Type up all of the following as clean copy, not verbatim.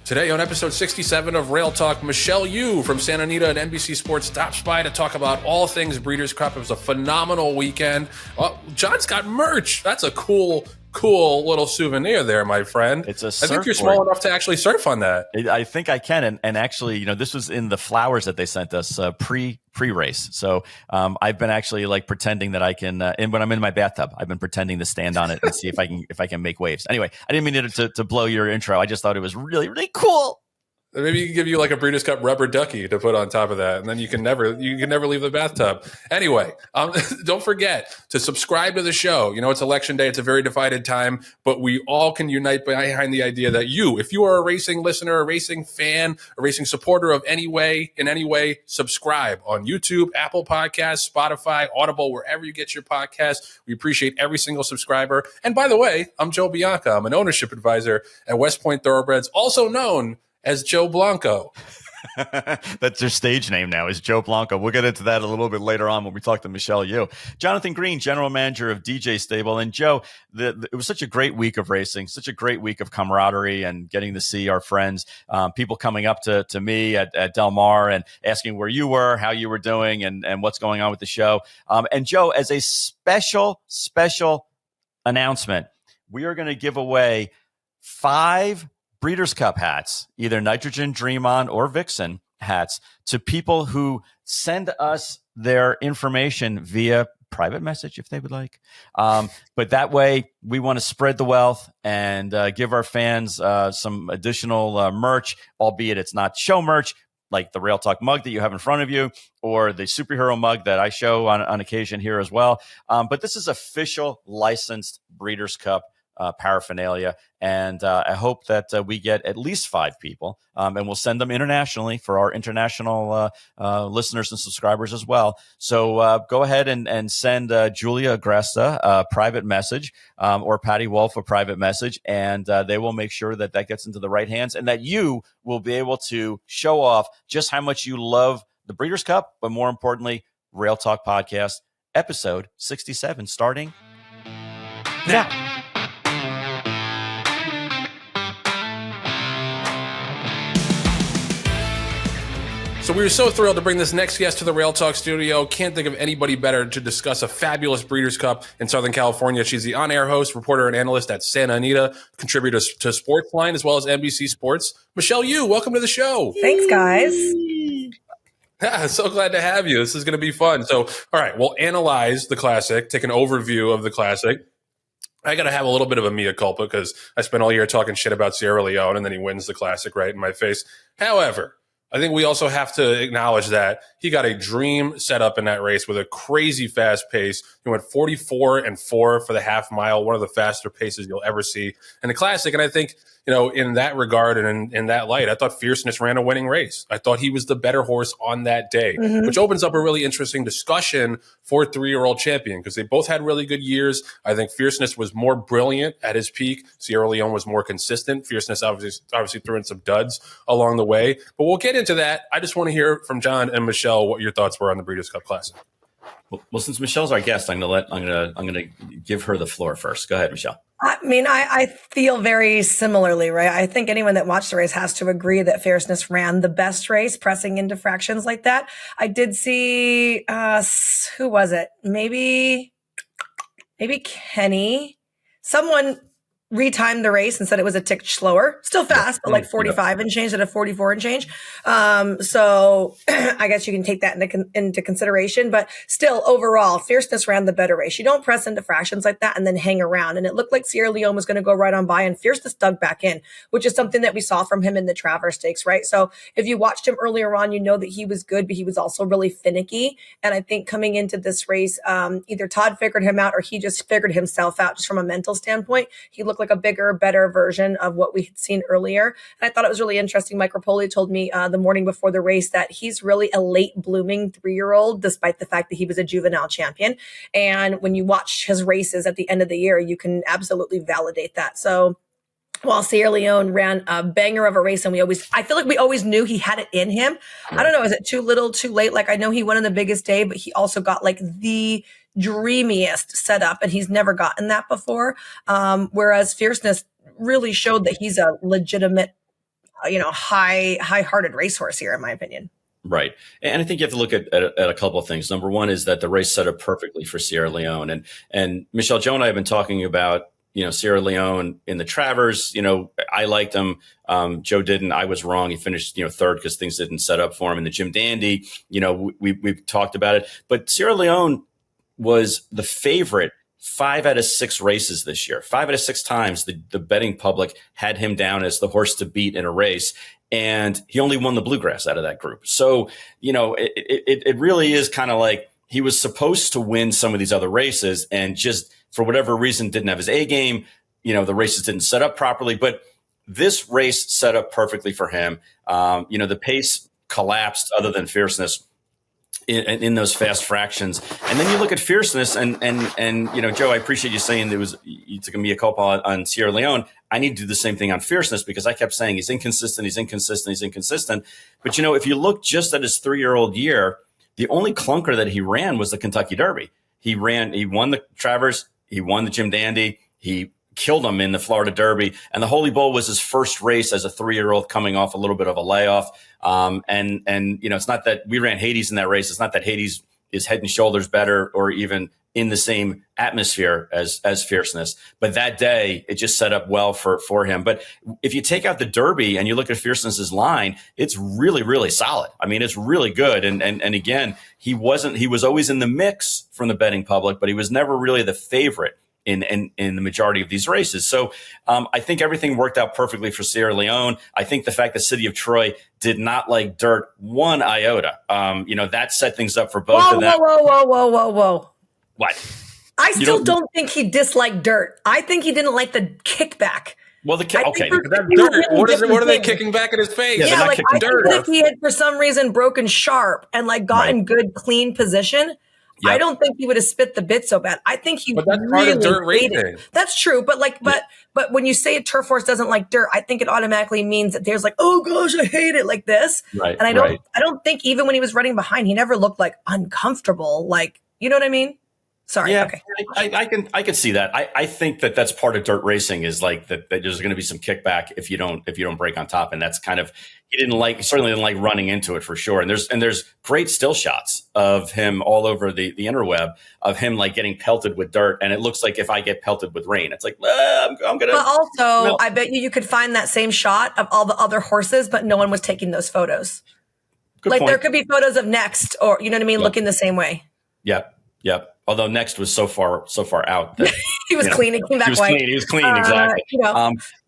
Today on episode 67 of Rail Talk, Michelle Yu from Santa Anita and NBC Sports stops by to talk about all things Breeders' Cup. It was a phenomenal weekend. John's got merch. That's a cool little souvenir there, my friend. It's a surfboard. I think you're small enough to actually surf on that. I think I can. And actually, this was in the flowers that they sent us pre-race. So I've been actually like pretending that I can, and when I'm in my bathtub, I've been pretending to stand on it and see if I can make waves. Anyway, I didn't mean to blow your intro. I just thought it was really, really cool. Maybe you can give you like a Breeders' Cup rubber ducky to put on top of that, and then you can never leave the bathtub. Anyway, don't forget to subscribe to the show. It's election day; it's a very divided time, but we all can unite behind the idea that if you are a racing listener, a racing fan, a racing supporter in any way, subscribe on YouTube, Apple Podcasts, Spotify, Audible, wherever you get your podcasts. We appreciate every single subscriber. And by the way, I'm Joe Bianca. I'm an ownership advisor at West Point Thoroughbreds, also known as Joe Blanco. That's your stage name now, is Joe Blanco. We'll get into that a little bit later on when we talk to Michelle Yu. Jonathan Green, general manager of DJ Stable. And Joe, it was such a great week of racing, such a great week of camaraderie and getting to see our friends, people coming up to me at Del Mar and asking where you were, how you were doing, and what's going on with the show. And Joe, as a special announcement, we are going to give away 5 Breeders' Cup hats, either Nitrogen, Dream On, or Vixen hats, to people who send us their information via private message if they would like. But that way, we want to spread the wealth and give our fans some additional merch, albeit it's not show merch, like the Rail Talk mug that you have in front of you, or the superhero mug that I show on occasion here as well. But this is official licensed Breeders' Cup paraphernalia. And I hope that we get at least 5 people, and we'll send them internationally for our international listeners and subscribers as well. So go ahead and send Julia Agresta a private message, or Patty Wolf a private message, and they will make sure that gets into the right hands and that you will be able to show off just how much you love the Breeders' Cup, but more importantly, Rail Talk Podcast, episode 67, starting now. So we were so thrilled to bring this next guest to the Rail Talk studio. Can't think of anybody better to discuss a fabulous Breeders' Cup in Southern California. She's the on-air host, reporter, and analyst at Santa Anita, contributor to Sportsline as well as NBC Sports. Michelle Yu, welcome to the show. Thanks, guys. Yeah, so glad to have you. This is going to be fun. So, all right, we'll analyze the Classic, take an overview of the Classic. I got to have a little bit of a mea culpa because I spent all year talking shit about Sierra Leone, and then he wins the Classic right in my face. However, I think we also have to acknowledge that he got a dream setup in that race with a crazy fast pace. He went 44-4 for the half mile, one of the faster paces you'll ever see in the Classic. And I think, in that regard and in that light, I thought Fierceness ran a winning race. I thought he was the better horse on that day, which opens up a really interesting discussion for 3-year-old champion because they both had really good years. I think Fierceness was more brilliant at his peak. Sierra Leone was more consistent. Fierceness obviously threw in some duds along the way, but we'll get into that. I just want to hear from John and Michelle what your thoughts were on the Breeders' Cup Classic. Well, since Michelle's our guest, I'm gonna give her the floor first. Go ahead, Michelle. I mean, I feel very similarly, right? I think anyone that watched the race has to agree that Fierceness ran the best race, pressing into fractions like that. I did see, who was it? Maybe Kenny. Someone retimed the race and said it was a tick slower, still fast, but like 45 and change instead of 44 and change. So I guess you can take that into consideration, but still overall, Fierceness ran the better race. You don't press into fractions like that and then hang around. And it looked like Sierra Leone was going to go right on by, and Fierceness dug back in, which is something that we saw from him in the Traverse Stakes, right? So if you watched him earlier on, you know that he was good, but he was also really finicky. And I think coming into this race, either Todd figured him out or he just figured himself out just from a mental standpoint. He looked like a bigger, better version of what we had seen earlier. And I thought it was really interesting. Mike Rapoli told me the morning before the race that he's really a late blooming 3-year-old, despite the fact that he was a juvenile champion. And when you watch his races at the end of the year, you can absolutely validate that. So while Sierra Leone ran a banger of a race, and I feel like we always knew he had it in him. I don't know, is it too little, too late? Like, I know he won on the biggest day, but he also got like the dreamiest setup, and he's never gotten that before. Whereas Fierceness really showed that he's a legitimate high-hearted racehorse here, in my opinion. Right. And I think you have to look at a couple of things. Number one is that the race set up perfectly for Sierra Leone. And Michelle, Joe and I have been talking about, Sierra Leone in the Travers. I liked him. Joe didn't. I was wrong. He finished, third because things didn't set up for him. In the Jim Dandy, we've talked about it. But Sierra Leone was the favorite 5 out of 6 races this year. 5 out of 6 times the betting public had him down as the horse to beat in a race. And he only won the Bluegrass out of that group. So, it really is kind of like he was supposed to win some of these other races and just for whatever reason didn't have his A game. The races didn't set up properly, but this race set up perfectly for him. The pace collapsed other than Fierceness in those fast fractions. And then you look at Fierceness and Joe, I appreciate you saying you took a mea culpa on Sierra Leone. I need to do the same thing on Fierceness because I kept saying he's inconsistent. But if you look just at his 3-year-old year, the only clunker that he ran was the Kentucky Derby. He won the Travers, he won the Jim Dandy, he killed him in the Florida Derby, and the Holy Bull was his first race as a 3-year-old coming off a little bit of a layoff. And it's not that we ran Hades in that race. It's not that Hades is head and shoulders better or even in the same atmosphere as Fierceness. But that day, it just set up well for him. But if you take out the Derby and you look at Fierceness's line, it's really, really solid. I mean, it's really good. And again, he was always in the mix from the betting public, but he was never really the favorite in the majority of these races. So I think everything worked out perfectly for Sierra Leone. I think the fact that City of Troy did not like dirt 1 iota, that set things up for both of them. Whoa. What? I still don't think he disliked dirt. I think he didn't like the kickback. Well, okay. Dirt. What are they kicking back in his face? Yeah, I think dirt. if he had for some reason broken sharp and gotten good clean position, yep. I don't think he would have spit the bit so bad. I think he But that's part of dirt racing. That's true. But when you say a turf horse doesn't like dirt, I think it automatically means that there's oh gosh, I hate it like this. Right. And I don't think even when he was running behind, he never looked uncomfortable. You know what I mean? Sorry. Yeah, okay. I can see that. I think that's part of dirt racing is that there's going to be some kickback if you don't break on top, and that's kind of he certainly didn't like running into it for sure. And there's great still shots of him all over the interweb of him getting pelted with dirt, and it looks like if I get pelted with rain, it's I'm gonna. But also, I bet you could find that same shot of all the other horses, but no one was taking those photos. Good point. There could be photos of Next, or you know what I mean, looking the same way. Yep. Although Next was so far out that he was clean. He came back white. He was clean, exactly.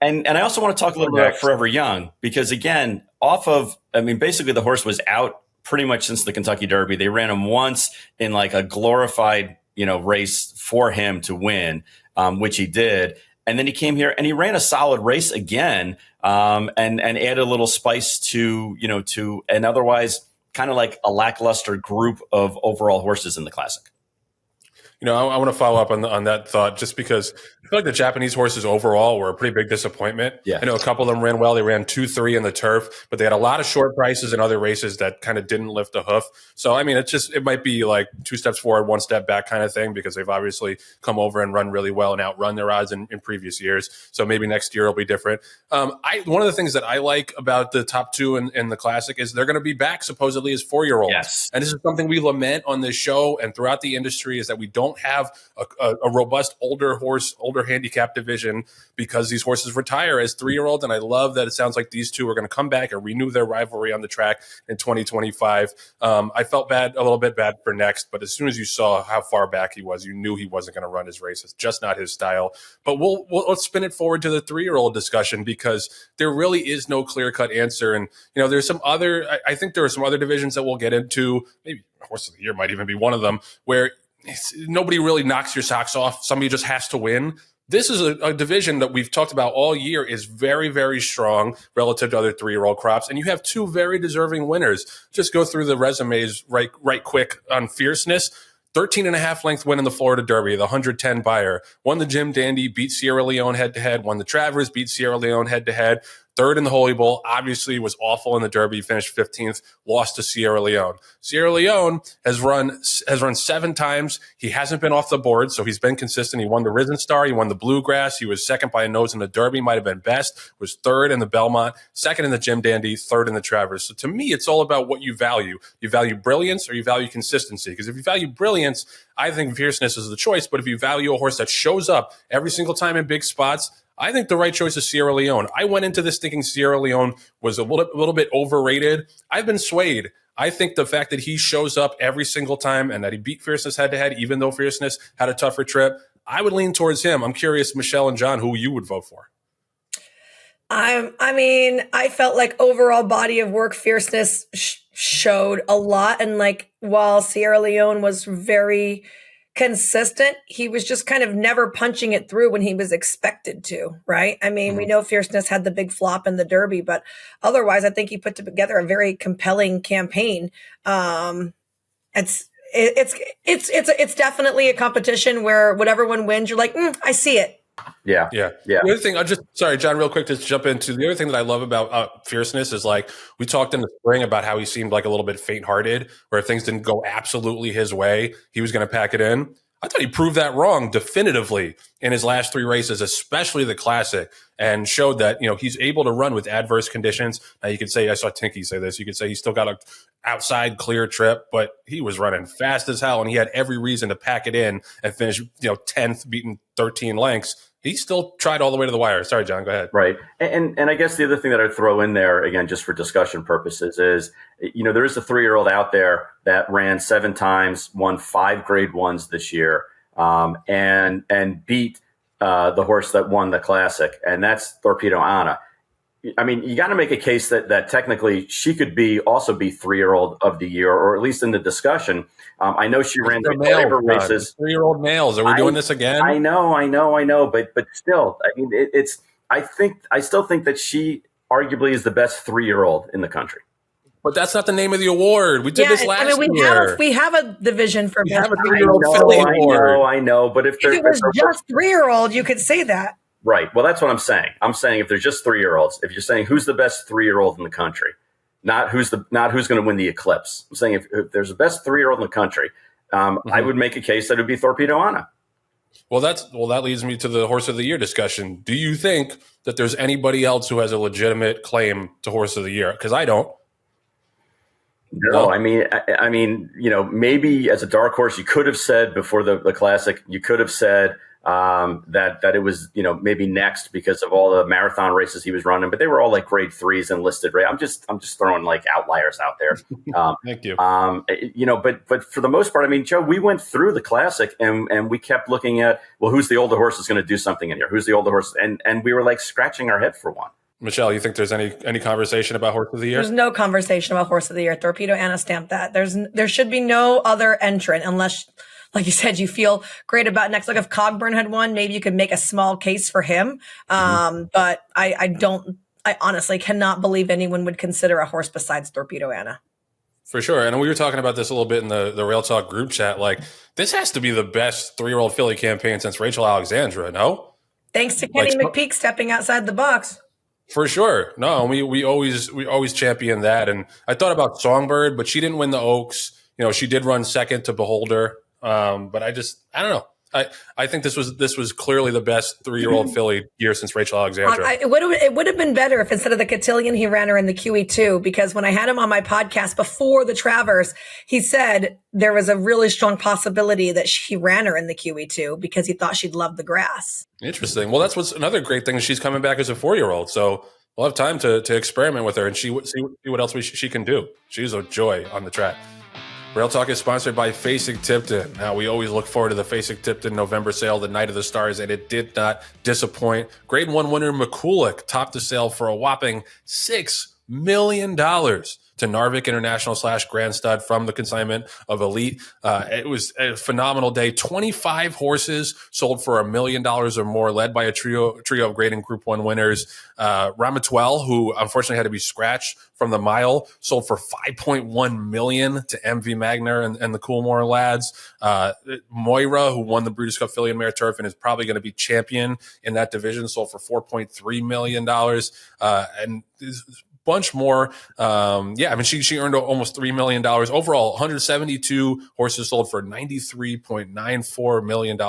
And I also want to talk a little bit about Forever Young because again, basically the horse was out pretty much since the Kentucky Derby. They ran him once in a glorified, race for him to win, which he did. And then he came here and he ran a solid race again, and added a little spice to an otherwise kind of a lackluster group of overall horses in the Classic. I want to follow up on that thought just because I feel like the Japanese horses overall were a pretty big disappointment. Yeah. I know a couple of them ran well. They ran 2-3 in the turf, but they had a lot of short prices in other races that kind of didn't lift a hoof. So, it might be 2 steps forward, 1 step back kind of thing because they've obviously come over and run really well and outrun their odds in previous years. So maybe next year will be different. One of the things that I like about the top 2 in the Classic is they're going to be back supposedly as 4-year-olds. Yes. And this is something we lament on this show and throughout the industry is that we don't have a robust older handicap division because these horses retire as 3-year-olds. And I love that it sounds like these 2 are going to come back and renew their rivalry on the track in 2025. I felt a little bit bad for Next, but as soon as you saw how far back he was, you knew he wasn't going to run his race. It's just not his style. But let's spin it forward to the 3-year-old discussion because there really is no clear-cut answer. And, there's some other, I think there are some other divisions that we'll get into. Maybe Horse of the Year might even be one of them where nobody really knocks your socks off. Somebody just has to win. This is a division that we've talked about all year is very, very strong relative to other 3-year-old crops. And you have 2 very deserving winners. Just go through the resumes right quick on Fierceness. 13.5 length win in the Florida Derby, the 110 buyer. Won the Jim Dandy, beat Sierra Leone head-to-head. Won the Travers, beat Sierra Leone head-to-head. third in the Holy Bowl, obviously was awful in the Derby, finished 15th, lost to Sierra Leone. Sierra Leone has run 7 times. He hasn't been off the board, so he's been consistent. He won the Risen Star, he won the Bluegrass, he was second by a nose in the Derby, might have been best, was third in the Belmont, second in the Jim Dandy, third in the Travers. So to me, it's all about what you value. You value brilliance or you value consistency. Because if you value brilliance, I think fierceness is the choice. But if you value a horse that shows up every single time in big spots, I think the right choice is Sierra Leone. I went into this thinking Sierra Leone was a little bit overrated. I've been swayed. I think the fact that he shows up every single time and that he beat Fierceness head-to-head, even though Fierceness had a tougher trip, I would lean towards him. I'm curious, Michelle and John, who you would vote for. I mean, I felt like overall body of work, Fierceness showed a lot. And like, while Sierra Leone was very consistent, he was just kind of never punching it through when he was expected to, right? I mean, we know Fierceness had the big flop in the Derby, but otherwise, I think he put together a very compelling campaign. It's definitely a competition where whatever one wins, you're like, I see it. Yeah. The other thing, sorry, John, real quick to jump into the other thing that I love about Fierceness is like we talked in the spring about how he seemed like a little bit faint-hearted, where if things didn't go absolutely his way, he was going to pack it in. I thought he proved that wrong definitively in his last 3 races, especially the Classic, and showed that, he's able to run with adverse conditions. Now you could say, I saw Tinky say this, you could say he's still got an outside clear trip, but he was running fast as hell and he had every reason to pack it in and finish, 10th, beating 13 lengths. He still tried all the way to the wire. Sorry, John, go ahead. Right. And I guess the other thing that I'd throw in there, again, just for discussion purposes is, there is a 3-year-old out there that ran 7 times, won 5 grade 1s this year, and beat the horse that won the Classic, and that's Thorpedo Anna. I mean, you got to make a case that technically she could also be 3-year-old of the year, or at least in the discussion. I know she ran 3 races. 3-year-old males. Are we doing this again? I know. But still, I mean, I still think that she arguably is the best 3-year-old in the country. But that's not the name of the award. We did this last year. We have a division for best 3-year-old filly award. I know. But if it was just 3-year-old, you could say that. Right. Well, that's what I'm saying. I'm saying if they're just 3-year-olds, if you're saying who's the best 3-year-old in the country, not who's going to win the Eclipse. I'm saying if there's the best 3-year-old in the country, I would make a case that it would be Thorpedo Anna. Well, that leads me to the Horse of the Year discussion. Do you think that there's anybody else who has a legitimate claim to Horse of the Year? Because I don't. No, I mean, maybe as a dark horse, you could have said before the Classic, you could have said that it was, maybe next because of all the marathon races he was running, but they were all like grade 3s and listed. Right. I'm just throwing like outliers out there. Thank you. But for the most part, I mean, Joe, we went through the Classic and we kept looking at, well, who's the older horse that's going to do something in here? Who's the older horse? And we were like scratching our head for one. Michelle, you think there's any conversation about Horse of the Year? There's no conversation about Horse of the Year. Thorpedo Anna stamped that. There should be no other entrant unless, like you said, you feel great about next. Like if Cogburn had won, maybe you could make a small case for him. But I honestly cannot believe anyone would consider a horse besides Thorpedo Anna. For sure. And we were talking about this a little bit in the Rail Talk group chat. Like, this has to be the best 3-year-old filly campaign since Rachel Alexandra, no? Thanks to Kenny McPeak stepping outside the box. For sure. No, we always champion that. And I thought about Songbird, but she didn't win the Oaks. She did run second to Beholder. But I don't know. I think this was clearly the best 3-year-old filly year since Rachel Alexandra. It would have been better if instead of the Cotillion, he ran her in the QE2, because when I had him on my podcast before the Travers, he said there was a really strong possibility that he ran her in the QE2 because he thought she'd love the grass. Interesting. Well, that's what's another great thing is she's coming back as a 4-year-old. So we'll have time to experiment with her and see what else she can do. She's a joy on the track. Rail Talk is sponsored by Fasig-Tipton. Now, we always look forward to the Fasig-Tipton November sale, the night of the stars, and it did not disappoint. Grade 1 winner McCulloch topped the sale for a whopping 6 million to Narvik International / Grand Stud from the consignment of Elite. It was a phenomenal day. 25 horses sold for $1 million or more, led by a trio of grading Group 1 winners. Ramatuelle, who unfortunately had to be scratched from the mile, sold for $5.1 million to MV Magner and the Coolmore lads. Moira, who won the Breeders' Cup Filly and Mare Turf and is probably going to be champion in that division, sold for $4.3 million. And bunch more. She earned almost $3 million. Overall, 172 horses sold for $93.94 million.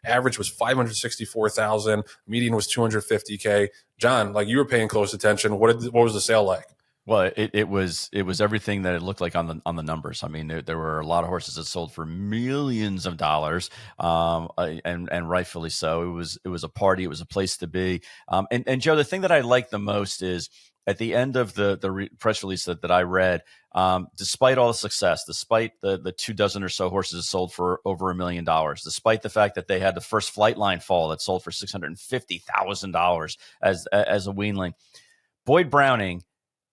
Average was $564,000. Median was $250K. John, like, you were paying close attention. What was the sale like? Well, it was everything that it looked like on the numbers. I mean, there were a lot of horses that sold for millions of dollars, and rightfully so. It was a party. It was a place to be. And Joe, the thing that I like the most is at the end of the press release that I read, despite all the success, despite the 2 dozen or so horses sold for over $1 million, despite the fact that they had the first Flightline fall that sold for $650,000 as a weanling, Boyd Browning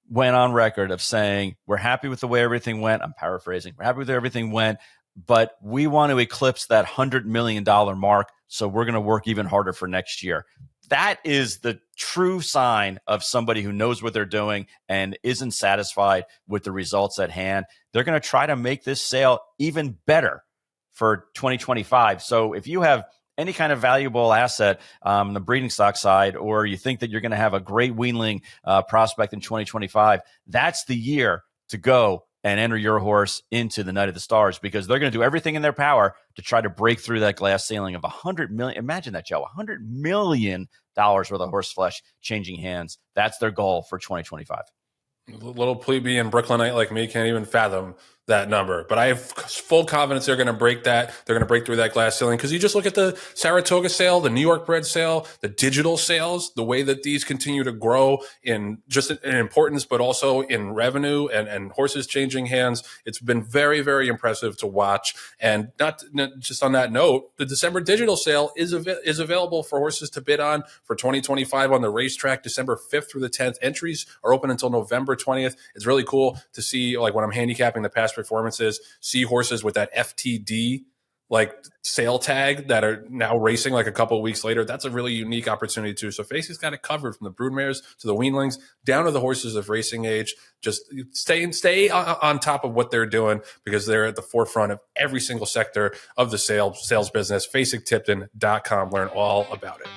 went on record of saying, we're happy with the way everything went. I'm paraphrasing. We're happy with the way everything went, but we want to eclipse that $100 million mark. So we're going to work even harder for next year. That is the true sign of somebody who knows what they're doing and isn't satisfied with the results at hand. They're going to try to make this sale even better for 2025. So if you have any kind of valuable asset on the breeding stock side, or you think that you're going to have a great weanling prospect in 2025, that's the year to go and enter your horse into the Night of the Stars, because they're going to do everything in their power to try to break through that glass ceiling of $100 million. Imagine that, Joe, $100 million worth of horse flesh changing hands. That's their goal for 2025. A little plebeian Brooklynite like me can't even fathom that number, but I have full confidence they're going to break that. They're going to break through that glass ceiling, because you just look at the Saratoga sale, the New York bred sale, the digital sales, the way that these continue to grow in just in importance, but also in revenue and horses changing hands. It's been very, very impressive to watch. And not just on that note, the December digital sale is available for horses to bid on for 2025 on the racetrack, December 5th through the 10th. Entries are open until November 20th. It's really cool to see, like, when I'm handicapping the past performances, see horses with that FTD like sale tag that are now racing like a couple of weeks later. That's a really unique opportunity too. So Fasig-'s got it covered, from the broodmares to the weanlings down to the horses of racing age. Just stay on top of what they're doing, because they're at the forefront of every single sector of the sales business. Fasig-Tipton.com. Learn all about it.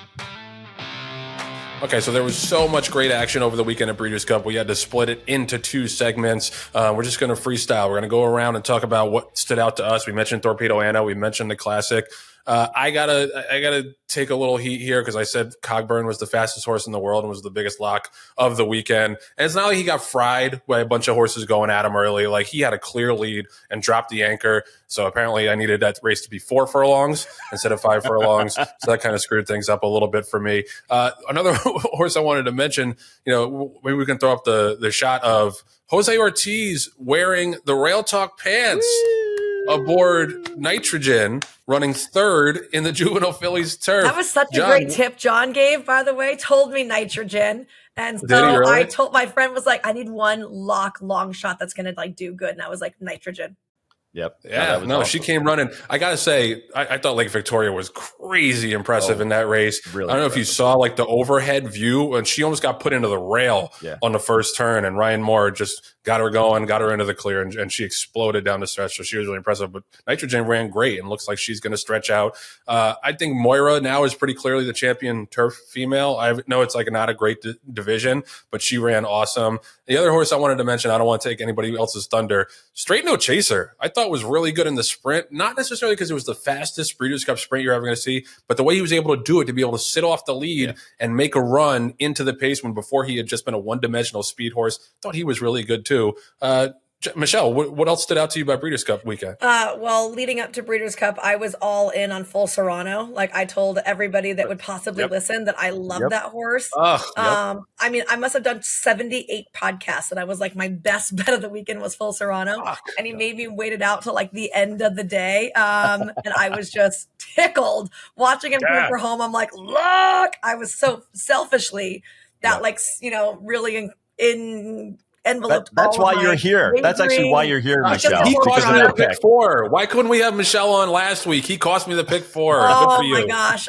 Okay, so there was so much great action over the weekend at Breeders' Cup. We had to split it into 2 segments. We're just going to freestyle. We're going to go around and talk about what stood out to us. We mentioned Thorpedo Anna. We mentioned the Classic. I gotta take a little heat here, because I said Cogburn was the fastest horse in the world and was the biggest lock of the weekend. And it's not like he got fried by a bunch of horses going at him early. Like, he had a clear lead and dropped the anchor. So apparently I needed that race to be 4 furlongs instead of 5 furlongs. So that kind of screwed things up a little bit for me. Another horse I wanted to mention, maybe we can throw up the shot of Jose Ortiz wearing the Rail Talk pants aboard Nitrogen, running 3rd in the Juvenile Fillies Turf. That was such a great tip John gave, by the way. Told me Nitrogen. And so really? I told my friend, was like, I need one long shot that's going to like do good. And I was like, Nitrogen. Yep. Yeah, no, awesome. She came running. I got to say, I thought Lake Victoria was crazy impressive in that race. Really, I don't know if you saw like the overhead view, and she almost got put into the rail on the first turn, and Ryan Moore just got her going, got her into the clear, and she exploded down the stretch. So she was really impressive. But Nitrogen ran great and looks like she's going to stretch out. I think Moira now is pretty clearly the champion turf female. I know it's like not a great division, but she ran awesome. The other horse I wanted to mention, I don't want to take anybody else's thunder, Straight No Chaser, I thought was really good in the sprint, not necessarily because it was the fastest Breeders' Cup sprint you're ever going to see, but the way he was able to do it, to be able to sit off the lead and make a run into the pace when before he had just been a one-dimensional speed horse. Thought he was really good too. Michelle, what else stood out to you about Breeders' Cup weekend? Well, leading up to Breeders' Cup, I was all in on Full Serrano. Like, I told everybody that would possibly listen that I love that horse. I mean, I must have done 78 podcasts, and I was like, my best bet of the weekend was Full Serrano. And he made me wait it out till like the end of the day. And I was just tickled watching him come for home. I'm like, look, I was so selfishly that really in enveloped. That's all why of you're my here. That's actually why you're here, Gosh, Michelle. he Because cost of me the that pick pick. 4. Why couldn't we have Michelle on last week? He cost me the pick 4. Good Oh for you. my gosh.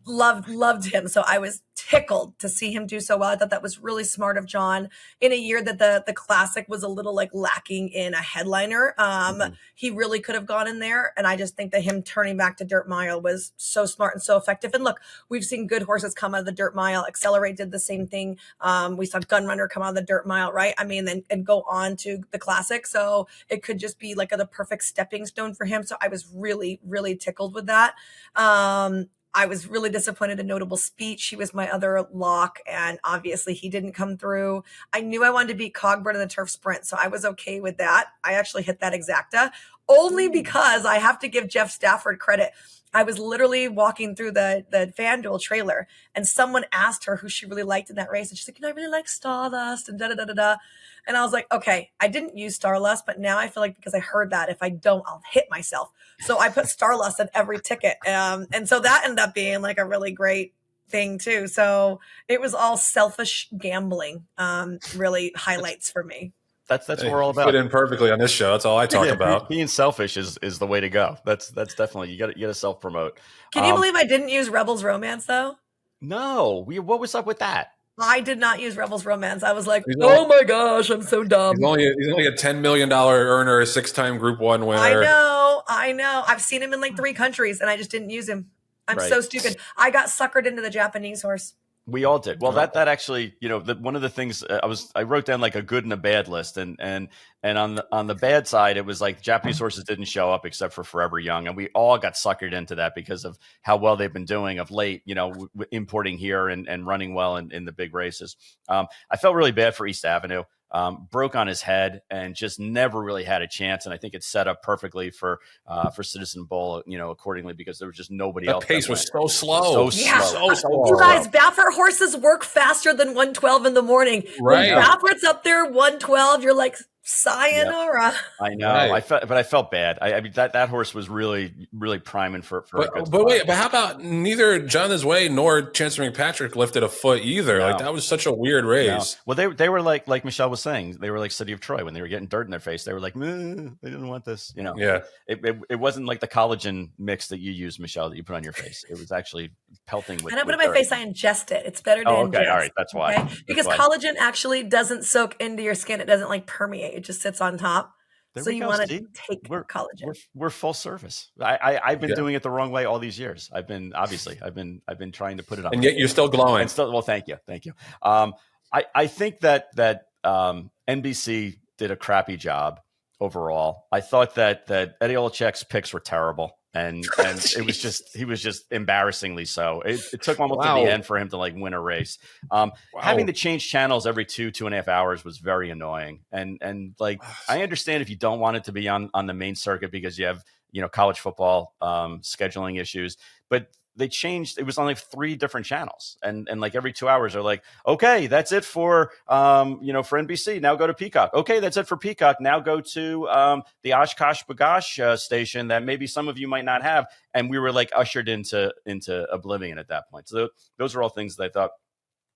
Loved him. So I was tickled to see him do so well. I thought that was really smart of Jon in a year that the classic was a little like lacking in a headliner. He really could have gone in there. And I just think that him turning back to Dirt Mile was so smart and so effective. And look, we've seen good horses come out of the Dirt Mile. Accelerate did the same thing. We saw Gunrunner come out of the Dirt Mile, right? I mean, and go on to the classic. So it could just be like the perfect stepping stone for him. So I was really, really tickled with that. I was really disappointed in Notable Speech. He was my other lock, and obviously he didn't come through. I knew I wanted to beat Cogbird in the turf sprint, so I was okay with that. I actually hit that exacta only because I have to give Jeff Stafford credit. I was literally walking through the FanDuel trailer, and someone asked her who she really liked in that race, and she's like, I really like Stardust and da-da-da-da-da. And I was like, okay, I didn't use Starlust, but now I feel like because I heard that, if I don't, I'll hit myself. So I put Starlust on every ticket. And so that ended up being like a really great thing too. So it was all selfish gambling, really highlights for me. That's what we're all about. Fit in perfectly on this show. That's all I talk about. Being selfish is the way to go. That's definitely, you got to self promote. Can you believe I didn't use Rebels Romance though? No, what was up with that? I did not use Rebels Romance. I was like, oh my gosh, I'm so dumb. He's only a $10 million earner, a 6-time Group 1 winner. I know. I've seen him in like 3 countries and I just didn't use him. I'm Right. so stupid. I got suckered into the Japanese horse. We all did. Well, that actually, one of the things I wrote down like a good and a bad list, and on the bad side, it was like Japanese horses didn't show up except for Forever Young, and we all got suckered into that because of how well they've been doing of late. Importing here and running well in the big races. I felt really bad for East Avenue. Broke on his head and just never really had a chance. And I think it's set up perfectly for Citizen Bowl, accordingly, because there was just nobody else. The pace was so slow. So slow. You guys, Baffert horses work faster than 112 in the morning. Right. When Baffert's up there, 112, you're like, sayonara. I know. Right. I felt bad. I mean, that horse was really, really priming for a good but wait, but how about neither John His Way nor Chancellor McPatrick lifted a foot either? No. Like that was such a weird race. No. Well, they were like Michelle was saying, they were like City of Troy when they were getting dirt in their face. They were like, they didn't want this. Yeah. It wasn't like the collagen mix that you use, Michelle, that you put on your face. It was actually pelting with. I don't put it on my face. I ingest it. It's better to ingest. Okay, all right, that's why. Okay? Because collagen actually doesn't soak into your skin. It doesn't like permeate. It just sits on top. So you want to take collagen. We're full service. I've been doing it the wrong way all these years. I've been trying to put it on, and yet you're still glowing. Well, thank you. I think that NBC did a crappy job overall. I thought that Eddie Olachek's picks were terrible. And it was he was just embarrassing so. It took almost to the end for him to like win a race. Having to change channels every 2.5 hours was very annoying. And like, I understand if you don't want it to be on the main circuit because you have, college football scheduling issues, but they changed. It was on like 3 different channels, and like every 2 hours they're like, okay, that's it for for NBC. Now go to Peacock. Okay, that's it for Peacock. Now go to the Oshkosh Bagosh station that maybe some of you might not have. And we were like ushered into oblivion at that point. So those are all things that I thought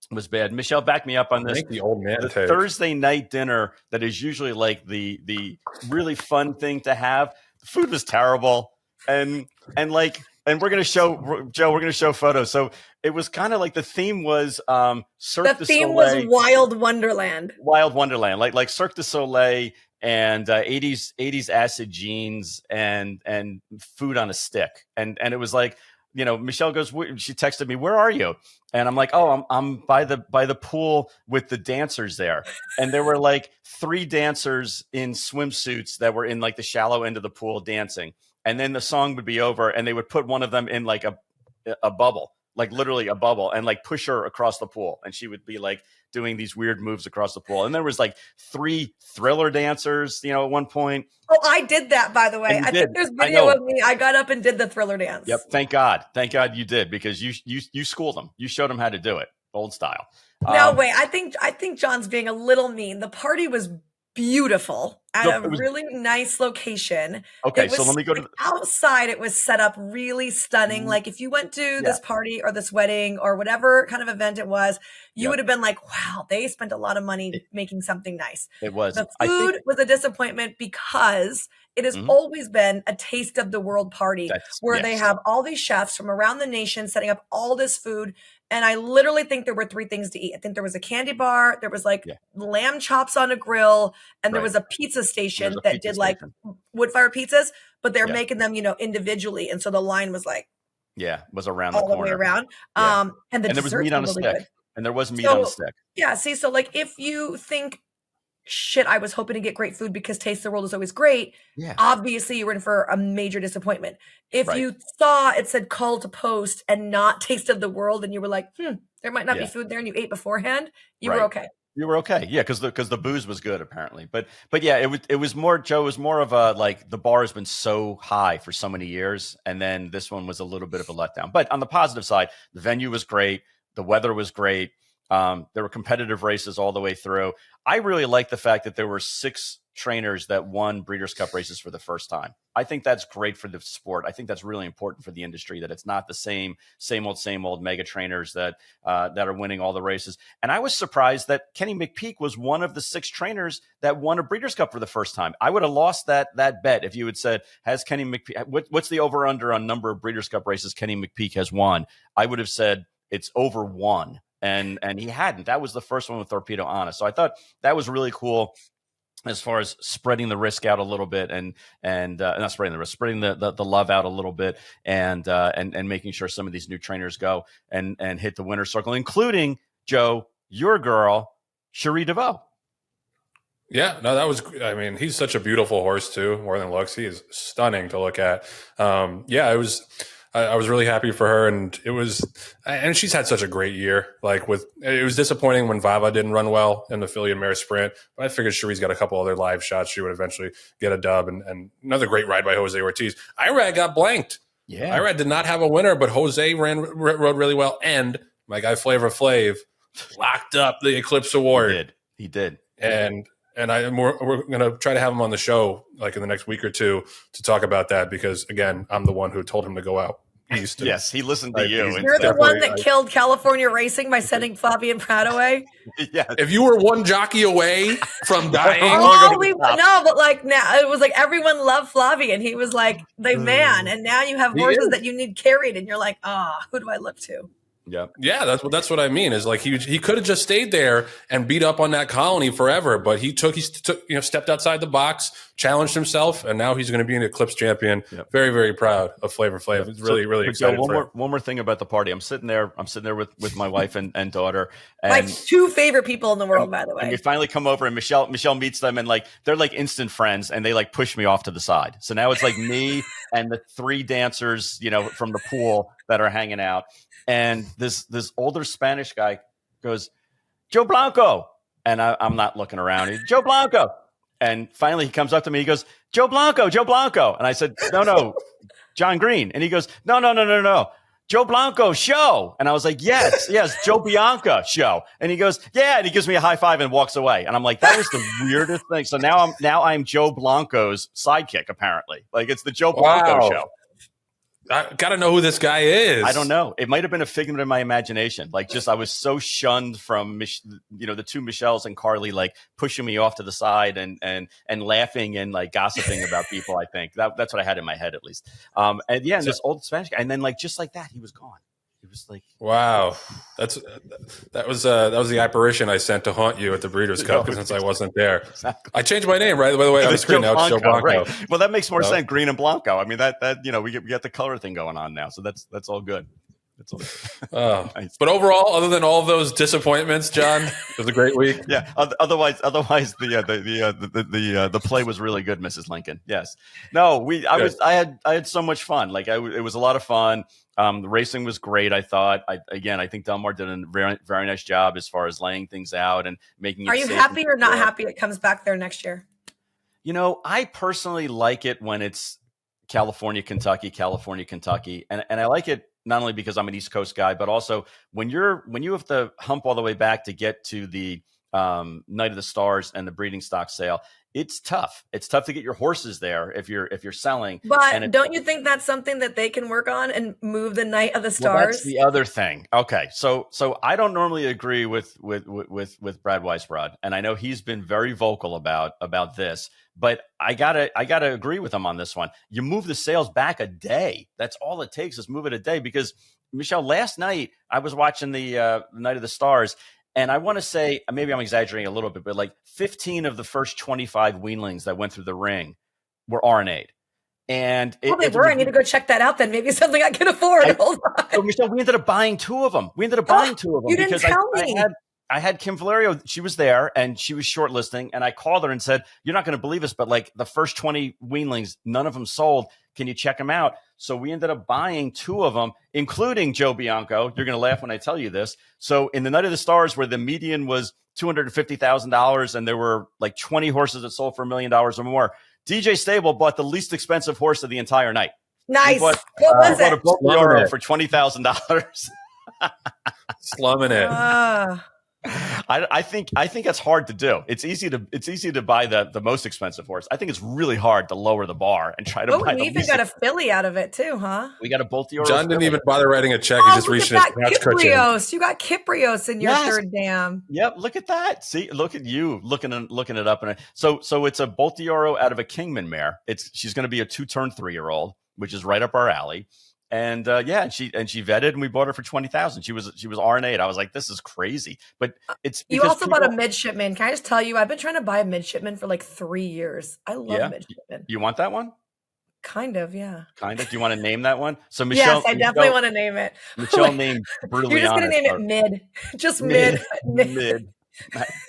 was bad. Michelle, back me up on this. The old man take. Thursday night dinner that is usually like the really fun thing to have. The food was terrible, and we're going to show Joe. We're going to show photos. So it was kind of like the theme was Cirque du Soleil. The theme was Wild Wonderland. Wild Wonderland, like Cirque du Soleil and 80s acid jeans and food on a stick. And it was like, Michelle goes, she texted me, where are you? And I'm like, oh, I'm by the pool with the dancers there. And there were like 3 dancers in swimsuits that were in like the shallow end of the pool dancing. And then the song would be over and they would put one of them in like a bubble, like literally a bubble, and like push her across the pool. And she would be like doing these weird moves across the pool. And there was like 3 Thriller dancers, at one point. Oh, I did that, by the way. I think there's video of me. I got up and did the Thriller dance. Yep. Thank God you did, because you schooled them. You showed them how to do it, old style. No, wait. I think John's being a little mean. The party was beautiful at Look, a really nice location. Okay, It was so let me go to outside. It was set up really stunning. Like if you went to this party or this wedding or whatever kind of event it was, you would have been like, wow, they spent a lot of money making something nice. It was. The food was a disappointment because it has always been a taste of the world party where they have all these chefs from around the nation setting up all this food. And I literally think there were 3 things to eat. I think there was a candy bar, there was like lamb chops on a grill, and there was a pizza station that did like wood-fired pizzas, but they're making them, individually. And so the line was like, was around all the corner. The way around. And there was meat on a stick. Good. And there was meat on a stick. Yeah. See, so like if you think, shit, I was hoping to get great food because Taste of the World is always great. Yeah. Obviously, you were in for a major disappointment. If you saw it said call to post and not Taste of the World, and you were like, there might not be food there, and you ate beforehand, you were okay. You were okay, yeah, because the booze was good apparently. But yeah, it was more, Joe. It was more of a like the bar has been so high for so many years, and then this one was a little bit of a letdown. But on the positive side, the venue was great, the weather was great. There were competitive races all the way through. I really like the fact that there were 6 trainers that won Breeders' Cup races for the first time. I think that's great for the sport. I think that's really important for the industry, that it's not the same old mega trainers that are winning all the races. And I was surprised that Kenny McPeak was one of the 6 trainers that won a Breeders' Cup for the first time. I would have lost that bet if you had said, has Kenny McPeak, what's the over under on number of Breeders' Cup races Kenny McPeak has won? I would have said it's over 1. And he hadn't. That was the first one with Thorpedo Anna. So I thought that was really cool as far as spreading the risk out a little bit and not spreading the risk, spreading the love out a little bit and making sure some of these new trainers go and hit the winner's circle, including, Joe, your girl, Cherie DeVoe. Yeah, no, that was, I mean, he's such a beautiful horse too, more than looks. He is stunning to look at. I was really happy for her, and she's had such a great year. Like it was disappointing when Vava didn't run well in the filly and mare sprint, but I figured Cherie's got a couple other live shots. She would eventually get a dub, and another great ride by Jose Ortiz. Irad got blanked. Yeah, Irad did not have a winner, but Jose rode really well, and my guy Flavor Flav locked up the Eclipse Award. He did, and we're going to try to have him on the show like in the next week or two to talk about that, because again, I'm the one who told him to go out east. Yes, he listened to you. You're the one that killed California racing by sending Flavien Prat away. Yeah. If you were one jockey away from dying, but like now it was like everyone loved Flavien. He was like the man, and now you have horses that you need carried, and you're like, who do I look to? Yeah, that's what I mean. Is like he could have just stayed there and beat up on that Colony forever, but he stepped outside the box, challenged himself, and now he's going to be an Eclipse champion. Yep. Very, very proud of Flavor Flav. It's really excited. One more thing about the party. I'm sitting there with my wife and daughter, and my 2 favorite people in the world, by the way. And we finally come over, and Michelle meets them, and like they're like instant friends, and they like push me off to the side. So now it's like me and the 3 dancers, from the pool that are hanging out. And this older Spanish guy goes, Joe Blanco. And I'm not looking around. He's Joe Blanco. And finally he comes up to me. He goes, Joe Blanco. And I said, no, Jon Green. And he goes, no. Joe Blanco show. And I was like, yes, Joe Bianca show. And he goes, yeah. And he gives me a high five and walks away. And I'm like, that was the weirdest thing. So now I'm Joe Blanco's sidekick, apparently. Like it's the Joe Blanco show. I got to know who this guy is. I don't know. It might have been a figment of my imagination. Like I was so shunned from, the 2 Michelles and Carly, like pushing me off to the side and laughing and like gossiping about people. I think that's what I had in my head, at least. And this old Spanish guy. And then just like that, he was gone. It was like, wow, that was the apparition I sent to haunt you at the Breeders' Cup, since I wasn't there. Exactly. I changed my name, right? By the way, on the screen now, it's Joe Blanco. Right. Well, that makes more sense. Green and Blanco. I mean, that we get the color thing going on now, so that's all good. That's all. Nice. But overall, other than all of those disappointments, John, it was a great week. Yeah. Otherwise, the play was really good, Mrs. Lincoln. Yes. No, I had so much fun. Like it was a lot of fun. The racing was great. I thought. I think Delmar did a very, very nice job as far as laying things out and making. Are you happy or not happy it comes back there next year? I personally like it when it's California, Kentucky, and I like it not only because I'm an East Coast guy, but also when you have to hump all the way back to get to the Night of the Stars and the breeding stock sale. It's tough. It's tough to get your horses there if you're selling. But don't you think that's something that they can work on and move the Night of the Stars? Well, that's the other thing. Okay, so I don't normally agree with Brad Weisbrod, and I know he's been very vocal about this, but I gotta agree with him on this one. You move the sales back a day. That's all it takes is move it a day, because Michelle, last night I was watching the Night of the Stars. And I want to say, maybe I'm exaggerating a little bit, but like 15 of the first 25 weanlings that went through the ring were RNA'd. And they were. I need to go check that out then. Maybe it's something I can afford. Hold on. So Michelle, we ended up buying two of them. You didn't tell me. I had Kim Valerio. She was there and she was shortlisting. And I called her and said, "You're not going to believe this, but like the first 20 weanlings, none of them sold. Can you check them out?" So we ended up buying two of them, including Joe Bianco. You're going to laugh when I tell you this. So in the Night of the Stars, where the median was $250,000 and there were like 20 horses that sold for $1 million or more, DJ Stable bought the least expensive horse of the entire night. Nice. What was it? it? Bought a Bolero for $20,000. Slumming it. I think it's hard to do. It's easy to buy the most expensive horse. I think it's really hard to lower the bar and try to buy. We even got a filly out of it too, huh? We got a Boltioro. John didn't even bother writing a check. He just reached in his couch cushion. You got Kiprios in your third dam. Yep, look at that. See, look at you looking it up. So it's a Boltioro out of a Kingman mare. She's going to be a 2-turn 3-year-old, which is right up our alley. And she vetted, and we bought her for $20,000. She was RNA'd. I was like, this is crazy. But it's you also bought a midshipman. Can I just tell you, I've been trying to buy a midshipman for like 3 years. I love midshipman. You want that one? Kind of, yeah. Kind of. Do you want to name that one? So Michelle, yes, I definitely want to name it. Michelle named brutally. You're just going to name it Mid. Just Mid. Mid.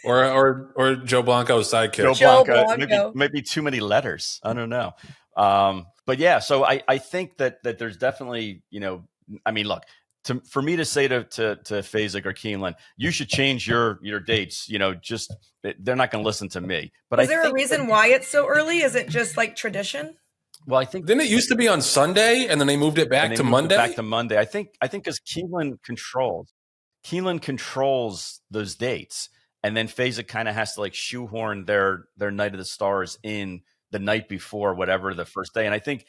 or Joe Blanco's sidekick. Joe Blanco. Maybe too many letters. I don't know. But yeah, so I think that there's definitely, look, for me to say to Fasig or Keeneland, you should change your dates, just they're not going to listen to me. But is there a reason why it's so early? Is it just like tradition? Well, I think didn't it used to be on Sunday and then they moved it back to Monday? I think because Keeneland controls those dates, and then Fasig kind of has to like shoehorn their Night of the Stars in the night before whatever the first day. And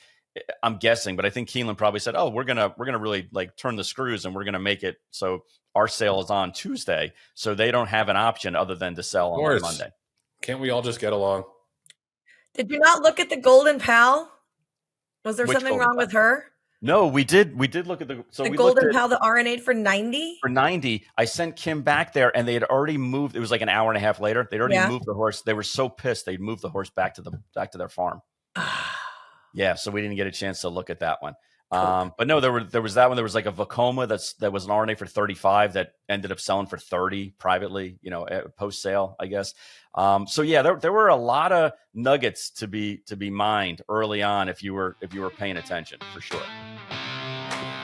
I'm guessing, but I think Keeneland probably said, "Oh, we're gonna really like turn the screws and we're gonna make it so our sale is on Tuesday, so they don't have an option other than to sell on Monday." Can't we all just get along? Did you not look at the Golden Pal? Was there something wrong with her? No, we did look at the Golden Pal, the RNA'd for 90? For 90. I sent Kim back there and they had already moved. It was like an hour and a half later. They'd already moved the horse. They were so pissed they'd moved the horse back to their farm. Yeah, so we didn't get a chance to look at that one. But no, there was that one. There was like a Vacoma that was an RNA for 35 that ended up selling for 30 privately, post sale, I guess. So yeah, there were a lot of nuggets to be mined early on if you were paying attention, for sure.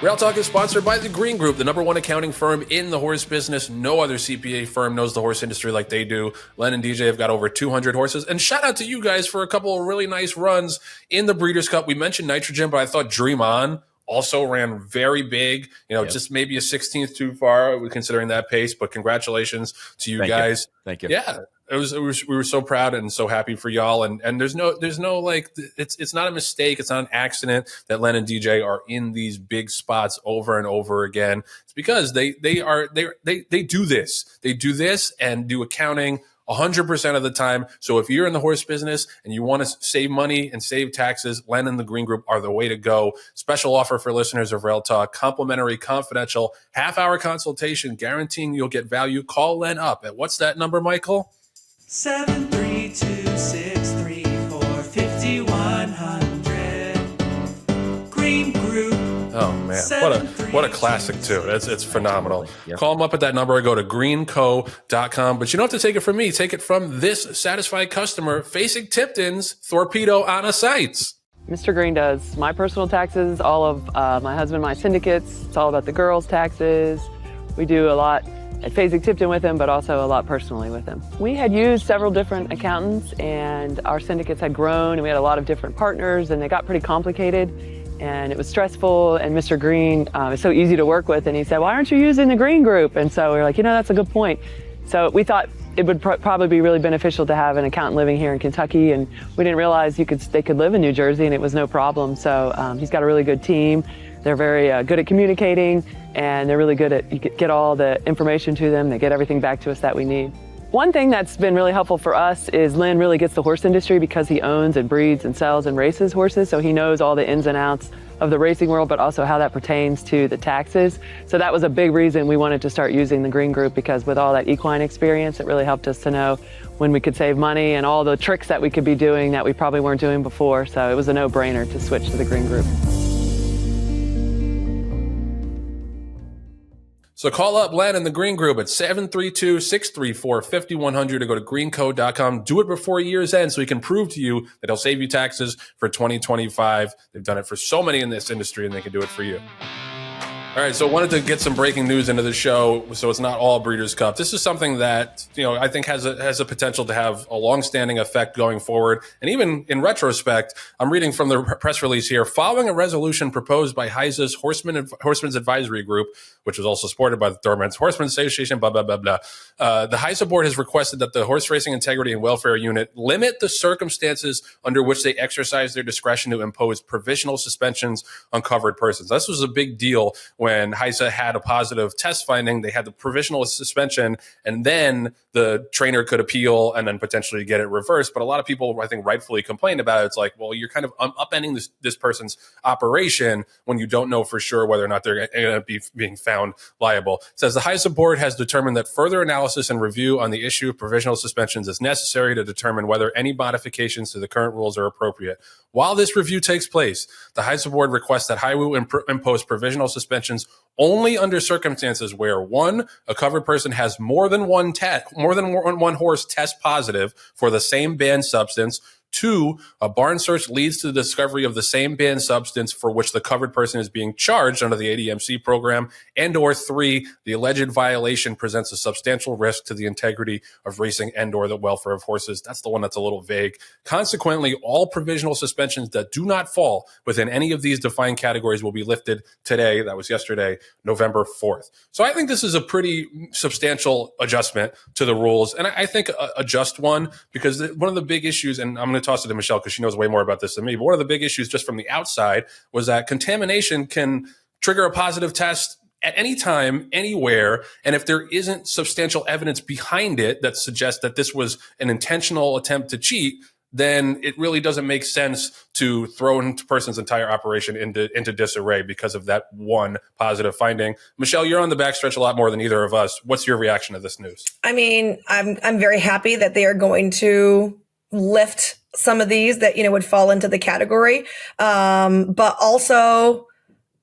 Rail Talk is sponsored by the Green Group, the #1 accounting firm in the horse business. No other CPA firm knows the horse industry like they do. Len and DJ have got over 200 horses. And shout out to you guys for a couple of really nice runs in the Breeders' Cup. We mentioned Nitrogen, but I thought Dream On also ran very big, just maybe a 16th too far considering that pace. But congratulations to you guys. Thank you. Yeah. We were so proud and so happy for y'all. And there's no like, it's not a mistake. It's not an accident that Len and DJ are in these big spots over and over again. It's because they do this. They do this and do accounting 100% of the time. So if you're in the horse business and you want to save money and save taxes, Len and the Green Group are the way to go. Special offer for listeners of Rail Talk, complimentary, confidential, half-hour consultation, guaranteeing you'll get value. Call Len up at what's that number, Michael? 732-63-4-5100. Green Group. Oh man, what a classic too. It's phenomenal. Yep. Call them up at that number or go to greenco.com. But you don't have to take it from me. Take it from this satisfied customer, Fasig-Tipton's Thorpedo Anna sites. Mr. Green does my personal taxes, all of my husband, my syndicates. It's all about the girls' taxes. We do a lot at Fasig-Tipton with him, but also a lot personally with him. We had used several different accountants, and our syndicates had grown, and we had a lot of different partners, and they got pretty complicated, and it was stressful. And Mr. Green is so easy to work with, and he said, "Why aren't you using the Green Group?" And so we were like, that's a good point. So we thought it would probably be really beneficial to have an accountant living here in Kentucky, and we didn't realize they could live in New Jersey and it was no problem. So he's got a really good team. They're very good at communicating, and they're really good at get all the information to them. They get everything back to us that we need. One thing that's been really helpful for us is Lynn really gets the horse industry because he owns and breeds and sells and races horses. So he knows all the ins and outs of the racing world, but also how that pertains to the taxes. So that was a big reason we wanted to start using the Green Group, because with all that equine experience, it really helped us to know when we could save money and all the tricks that we could be doing that we probably weren't doing before. So it was a no-brainer to switch to the Green Group. So call up Len and the Green Group at 732-634-5100 to go to greencode.com. Do it before year's end so he can prove to you that he'll save you taxes for 2025. They've done it for so many in this industry, and they can do it for you. All right, so I wanted to get some breaking news into the show, so it's not all Breeders' Cup. This is something that, I think has a potential to have a long-standing effect going forward. And even in retrospect, I'm reading from the press release here, following a resolution proposed by HISA's Horsemen's Advisory Group, which was also supported by the Dormant's Horsemen Association, blah, blah, blah, blah. The HISA board has requested that the Horse Racing Integrity and Welfare Unit limit the circumstances under which they exercise their discretion to impose provisional suspensions on covered persons. This was a big deal when HISA had a positive test finding. They had the provisional suspension, and then the trainer could appeal and then potentially get it reversed. But a lot of people, I think, rightfully complained about it. It's like, well, you're kind of upending this person's operation when you don't know for sure whether or not they're going to be being found liable. It says the HISA board has determined that further analysis and review on the issue of provisional suspensions is necessary to determine whether any modifications to the current rules are appropriate. While this review takes place, the HISA board requests that HIWU impose provisional suspensions only under circumstances where, one, a covered person has more than one horse test positive for the same banned substance. Two, a barn search leads to the discovery of the same banned substance for which the covered person is being charged under the ADMC program. And or three, the alleged violation presents a substantial risk to the integrity of racing and or the welfare of horses. That's the one that's a little vague. Consequently, all provisional suspensions that do not fall within any of these defined categories will be lifted today. That was yesterday, November 4th. So I think this is a pretty substantial adjustment to the rules. And I think a just one, because one of the big issues, and I'm going to toss it to Michelle because she knows way more about this than me, but one of the big issues just from the outside was that contamination can trigger a positive test at any time, anywhere. And if there isn't substantial evidence behind it that suggests that this was an intentional attempt to cheat, then it really doesn't make sense to throw a person's entire operation into disarray because of that one positive finding. Michelle, you're on the backstretch a lot more than either of us. What's your reaction to this news? I mean, I'm very happy that they are going to lift some of these that, would fall into the category. But also,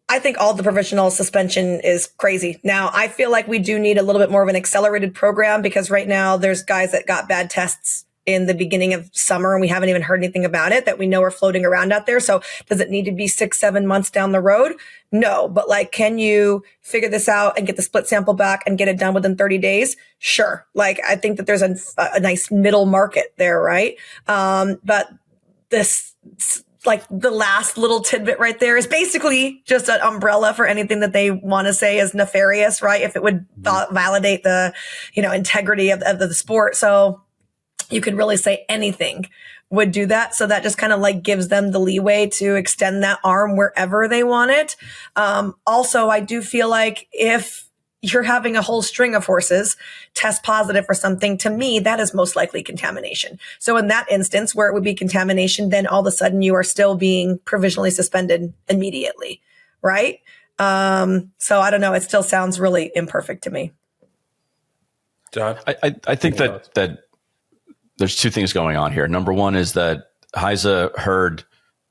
I think all the provisional suspension is crazy. Now, I feel like we do need a little bit more of an accelerated program, because right now there's guys that got bad tests in the beginning of summer and we haven't even heard anything about it that we know are floating around out there. So does it need to be 6-7 months down the road? No, but can you figure this out and get the split sample back and get it done within 30 days? Sure. I think that there's a nice middle market there, right? But this, the last little tidbit right there is basically just an umbrella for anything that they want to say is nefarious, right? If it would validate the, integrity of the sport. So you could really say anything would do that. So that just kind of gives them the leeway to extend that arm wherever they want it. Also, I do feel like if you're having a whole string of horses test positive for something, to me, that is most likely contamination. So in that instance where it would be contamination, then all of a sudden you are still being provisionally suspended immediately. Right. So I don't know. It still sounds really imperfect to me. John? I think that there's two things going on here. Number one is that HISA heard,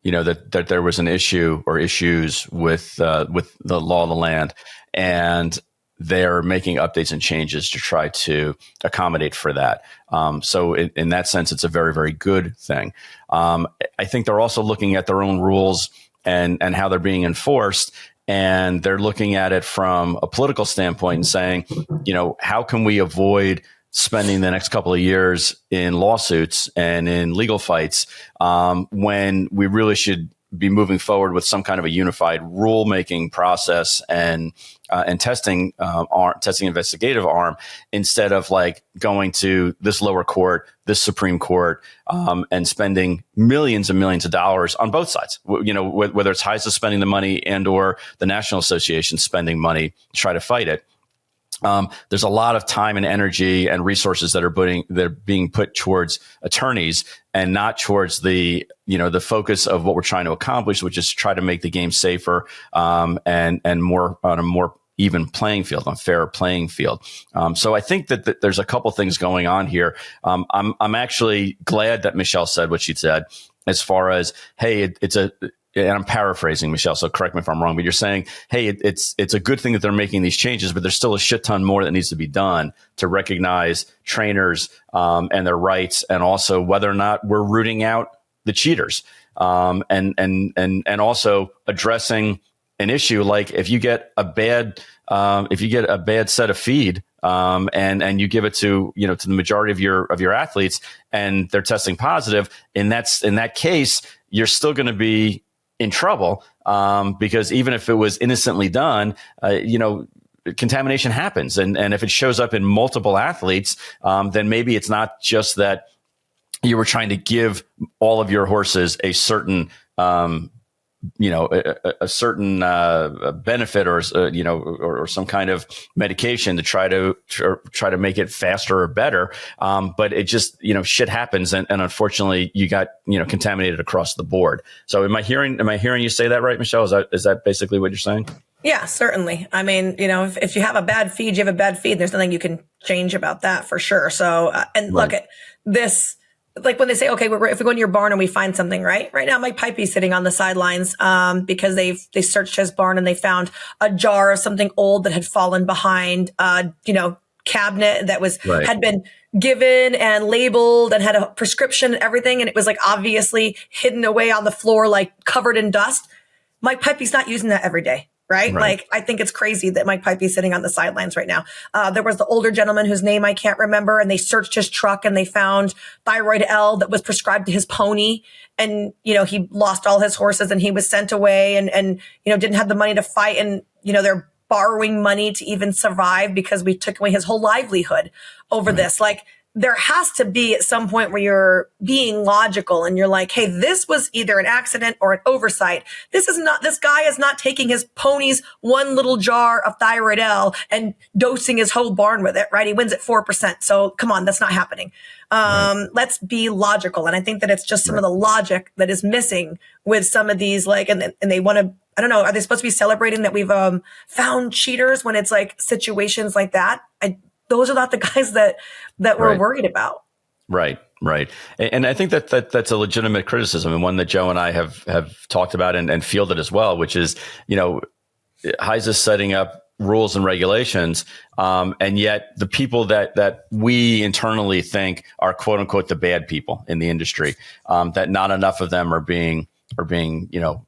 that there was an issue or issues with the law of the land, and they're making updates and changes to try to accommodate for that. So in that sense, it's a very, very good thing. I think they're also looking at their own rules and how they're being enforced. And they're looking at it from a political standpoint and saying, how can we avoid spending the next couple of years in lawsuits and in legal fights when we really should be moving forward with some kind of a unified rulemaking process and testing investigative arm, instead of like going to this lower court, this Supreme Court, and spending millions and millions of dollars on both sides. Whether it's HISA spending the money and or the National Association spending money to try to fight it. There's a lot of time and energy and resources that are being put towards attorneys and not towards the focus of what we're trying to accomplish, which is to try to make the game safer and more on a more even playing field, on fairer playing field. So I think that there's a couple things going on here. I'm actually glad that Michelle said what she said, as far as, hey, and I'm paraphrasing, Michelle, so correct me if I'm wrong, but you're saying, hey, it's a good thing that they're making these changes, but there's still a shit ton more that needs to be done to recognize trainers and their rights, and also whether or not we're rooting out the cheaters, and also addressing an issue like if you get a bad set of feed, and you give it to the majority of your athletes, and they're testing positive, in that case, you're still going to be in trouble, because even if it was innocently done, contamination happens. And if it shows up in multiple athletes, then maybe it's not just that you were trying to give all of your horses a certain, a certain benefit or some kind of medication to try to make it faster or better. But it just, shit happens. And unfortunately you got, contaminated across the board. So am I hearing you say that right, Michelle? Is that basically what you're saying? Yeah, certainly. I mean, if you have a bad feed, you have a bad feed. There's nothing you can change about that for sure. So, look at this. Like when they say, okay, if we go into your barn and we find something, right now, Mike Pipey's sitting on the sidelines, because they searched his barn and they found a jar of something old that had fallen behind, cabinet that had been given and labeled and had a prescription and everything. And it was like obviously hidden away on the floor, like covered in dust. Mike Pipey's not using that every day. Right? Like, I think it's crazy that Mike Pipey's sitting on the sidelines right now. There was the older gentleman whose name I can't remember, and they searched his truck and they found thyroid L that was prescribed to his pony. And, he lost all his horses and he was sent away and didn't have the money to fight. And, they're borrowing money to even survive because we took away his whole livelihood over this. Like, there has to be at some point where you're being logical and you're like, hey, this was either an accident or an oversight. This guy is not taking his pony's one little jar of thyroid L and dosing his whole barn with it, right? He wins at 4%. So come on, that's not happening. Let's be logical. And I think that it's just some of the logic that is missing with some of these, like, and they want to, I don't know, are they supposed to be celebrating that we've found cheaters when it's like situations like that? Those are not the guys that we're worried about. Right. And I think that's a legitimate criticism, and one that Joe and I have talked about and fielded as well, which is, HISA setting up rules and regulations. And yet the people that we internally think are quote unquote the bad people in the industry, that not enough of them are being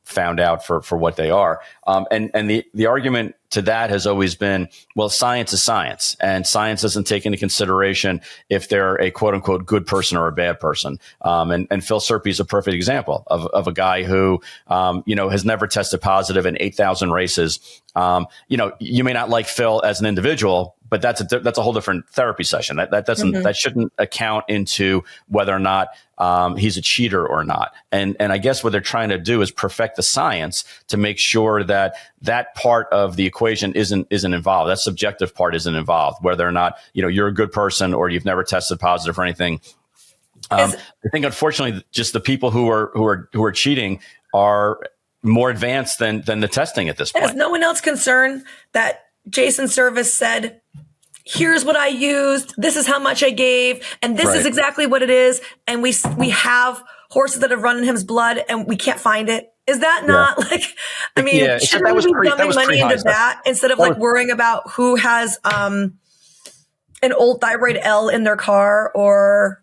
found out for what they are. And the argument to that has always been, well, science is science, and science doesn't take into consideration if they're a quote unquote good person or a bad person. And Phil Serpe is a perfect example of a guy who, has never tested positive in 8,000 races. You may not like Phil as an individual, but that's a whole different therapy session. That shouldn't account into whether or not he's a cheater or not. And I guess what they're trying to do is perfect the science to make sure that part of the equation isn't involved. That subjective part isn't involved, whether or not you're a good person or you've never tested positive for anything. I think unfortunately, just the people who are cheating are more advanced than the testing at this point. Is no one else concerned that Jason Service said, here's what I used, this is how much I gave, and this is exactly what it is, and we have horses that have run in his blood and we can't find it? Is that not shouldn't we be dumping money into that instead of worrying about who has an old thyroid L in their car or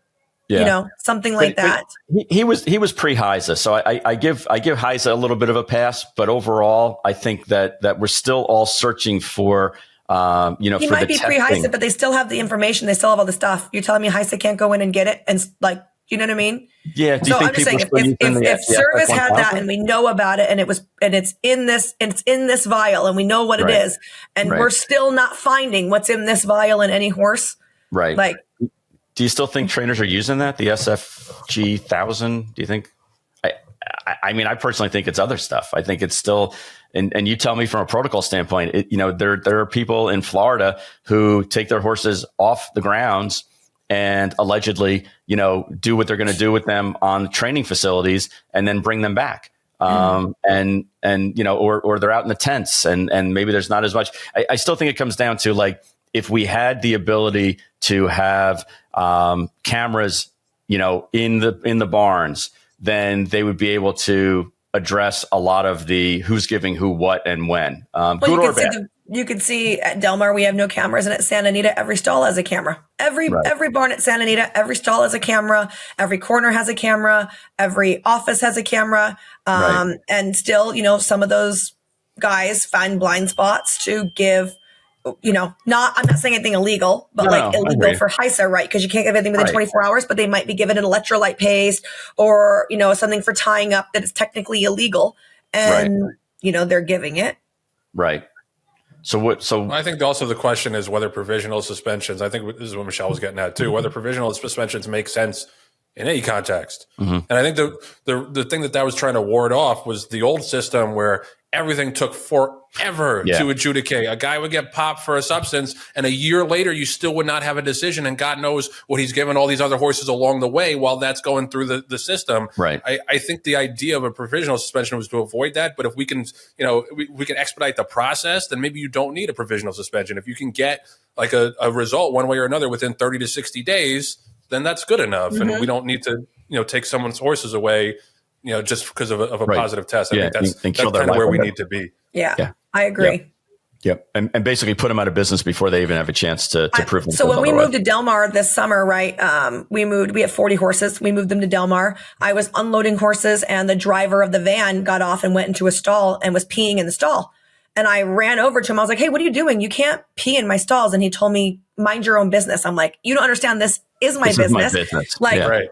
something like that? He was pre-HISA, so I give HISA a little bit of a pass, but overall I think that we're still all searching for he might be pre-HISA, but they still have the information. They still have all the stuff. You're telling me HISA can't go in and get it and You know what I mean? Yeah. Do you So think I'm just saying, people still using if the service SF-1 had that pamphlet? and we know about it, and it's in this vial, and we know what it Right. is, and Right. we're still not finding what's in this vial in any horse, Right. like. Do you still think trainers are using that, the SFG 1000? Do you think? I mean, I personally think it's other stuff. I think it's still, and you tell me from a protocol standpoint, there are people in Florida who take their horses off the grounds and allegedly, do what they're going to do with them on training facilities and then bring them back. Or they're out in the tents and maybe there's not as much. I still think it comes down to, like, if we had the ability to have cameras, in the barns, then they would be able to address a lot of the who's giving who what and when. Good or bad. You could see at Del Mar, we have no cameras, and at Santa Anita, every stall has a camera. Every barn at Santa Anita, every stall has a camera. Every corner has a camera. Every office has a camera. And still, some of those guys find blind spots to give. I'm not saying anything illegal, but illegal for HISA, right? Because you can't give anything within 24 hours, but they might be given an electrolyte paste or, something for tying up that is technically illegal. And, they're giving it. Right. So I think also the question is whether provisional suspensions, I think this is what Michelle was getting at too, whether provisional suspensions make sense in any context. And I think the thing that was trying to ward off was the old system where everything took forever to adjudicate. A guy would get popped for a substance, and a year later, you still would not have a decision. And God knows what he's given all these other horses along the way while that's going through the system. Right. I think the idea of a provisional suspension was to avoid that. But if we can, we can expedite the process, then maybe you don't need a provisional suspension. If you can get like a result one way or another within 30 to 60 days, then that's good enough. And we don't need to, take someone's horses away, just because of a positive test. I think that's kind of where we need to be. Yeah. I agree. Yep. And basically put them out of business before they even have a chance to prove themselves. So when we moved to Del Mar this summer, we have 40 horses. We moved them to Del Mar. I was unloading horses, and the driver of the van got off and went into a stall and was peeing in the stall. And I ran over to him. I was like, hey, what are you doing? You can't pee in my stalls. And he told me, mind your own business. I'm like, you don't understand. This is my business.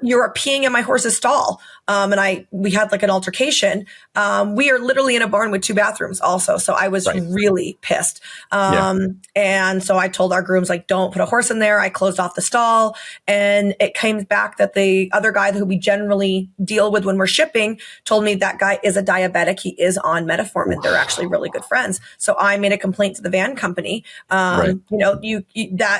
You're peeing in my horse's stall. And we had like an altercation. We are literally in a barn with 2 bathrooms also. So I was really pissed. And so I told our grooms, like, don't put a horse in there. I closed off the stall, and it came back that the other guy who we generally deal with when we're shipping told me that guy is a diabetic. He is on metformin. They're actually really good friends. So I made a complaint to the van company. That